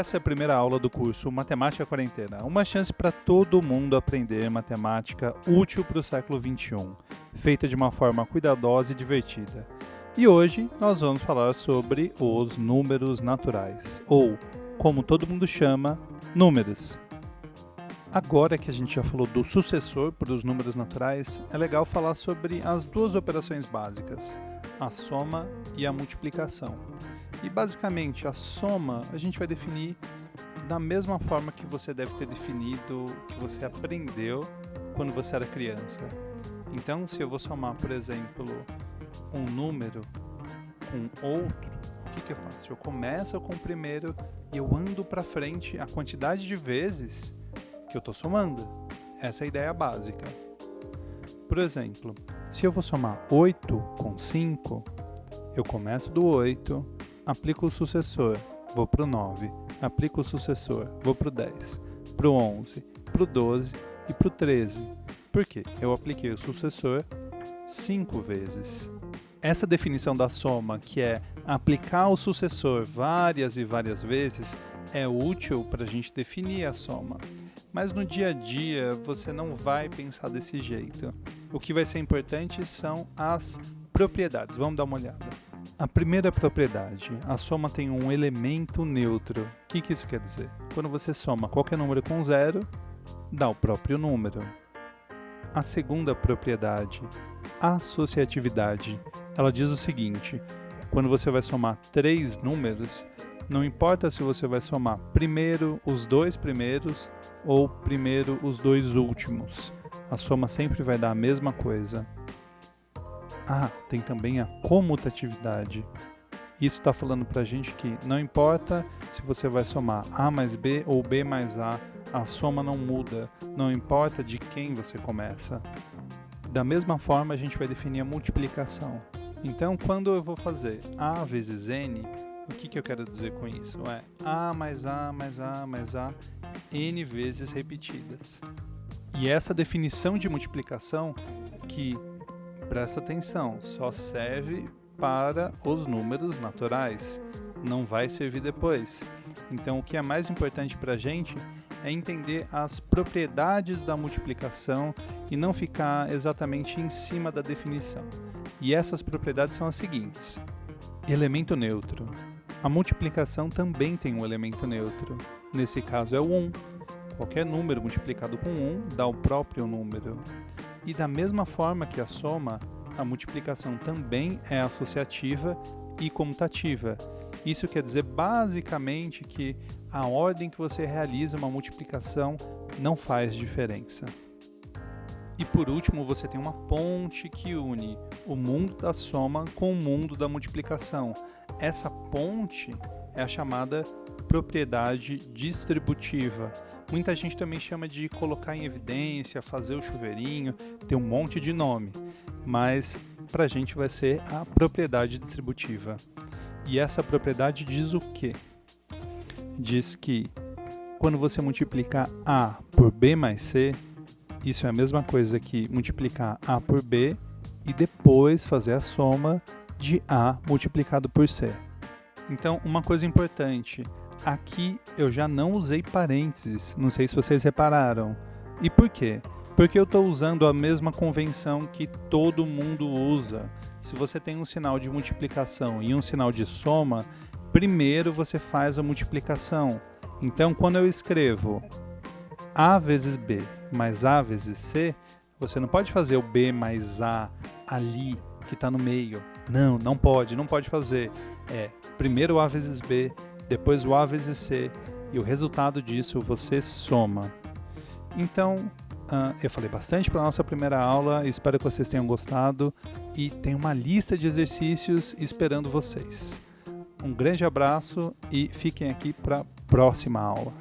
Essa é a primeira aula do curso Matemática Quarentena, uma chance para todo mundo aprender matemática útil para o século XXI, feita de uma forma cuidadosa e divertida. E hoje nós vamos falar sobre os números naturais, ou, como todo mundo chama, números. Agora que a gente já falou do sucessor para os números naturais, é legal falar sobre as duas operações básicas, a soma e a multiplicação. E basicamente a soma a gente vai definir da mesma forma que você deve ter definido, que você aprendeu quando você era criança. Então, se eu vou somar, por exemplo, um número com outro, o que eu faço? Eu começo com o primeiro e eu ando para frente a quantidade de vezes que eu estou somando. Essa é a ideia básica. Por exemplo, se eu vou somar 8 com 5, eu começo do 8, aplico o sucessor, vou para o 9, aplico o sucessor, vou para o 10, para o 11, para o 12 e para o 13. Por quê? Eu apliquei o sucessor 5 vezes. Essa definição da soma, que é aplicar o sucessor várias e várias vezes, é útil para a gente definir a soma. Mas no dia a dia você não vai pensar desse jeito. O que vai ser importante são as propriedades. Vamos dar uma olhada. A primeira propriedade, a soma tem um elemento neutro. O que isso quer dizer? Quando você soma qualquer número com zero, dá o próprio número. A segunda propriedade, associatividade, ela diz o seguinte: quando você vai somar 3 números, não importa se você vai somar primeiro os 2 primeiros ou primeiro os 2 últimos, a soma sempre vai dar a mesma coisa. Tem também a comutatividade. Isso está falando para a gente que não importa se você vai somar A mais B ou B mais a soma não muda, não importa de quem você começa. Da mesma forma, a gente vai definir a multiplicação. Então, quando eu vou fazer A vezes N, o que eu quero dizer com isso? É A mais A mais A mais A, N vezes repetidas. E essa definição de multiplicação que, presta atenção, só serve para os números naturais, não vai servir depois. Então, o que é mais importante para a gente é entender as propriedades da multiplicação e não ficar exatamente em cima da definição. E essas propriedades são as seguintes: elemento neutro. A multiplicação também tem um elemento neutro. Nesse caso é o 1. Qualquer número multiplicado com 1 dá o próprio número. E da mesma forma que a soma, a multiplicação também é associativa e comutativa. Isso quer dizer basicamente que a ordem que você realiza uma multiplicação não faz diferença. E por último, você tem uma ponte que une o mundo da soma com o mundo da multiplicação. Essa ponte é a chamada propriedade distributiva. Muita gente também chama de colocar em evidência, fazer o chuveirinho, tem um monte de nome, mas para a gente vai ser a propriedade distributiva. E essa propriedade diz o quê? Diz que quando você multiplicar A por B mais C, isso é a mesma coisa que multiplicar A por B e depois fazer a soma de A multiplicado por C. Então, uma coisa importante, aqui eu já não usei parênteses, não sei se vocês repararam. E por quê? Porque eu estou usando a mesma convenção que todo mundo usa. Se você tem um sinal de multiplicação e um sinal de soma, primeiro você faz a multiplicação. Então, quando eu escrevo A vezes B mais A vezes C, você não pode fazer o B mais A ali, que está no meio. Não pode fazer. Primeiro o A vezes B, depois o A vezes C, e o resultado disso você soma. Então, eu falei bastante para a nossa primeira aula, espero que vocês tenham gostado e tem uma lista de exercícios esperando vocês. Um grande abraço e fiquem aqui para a próxima aula.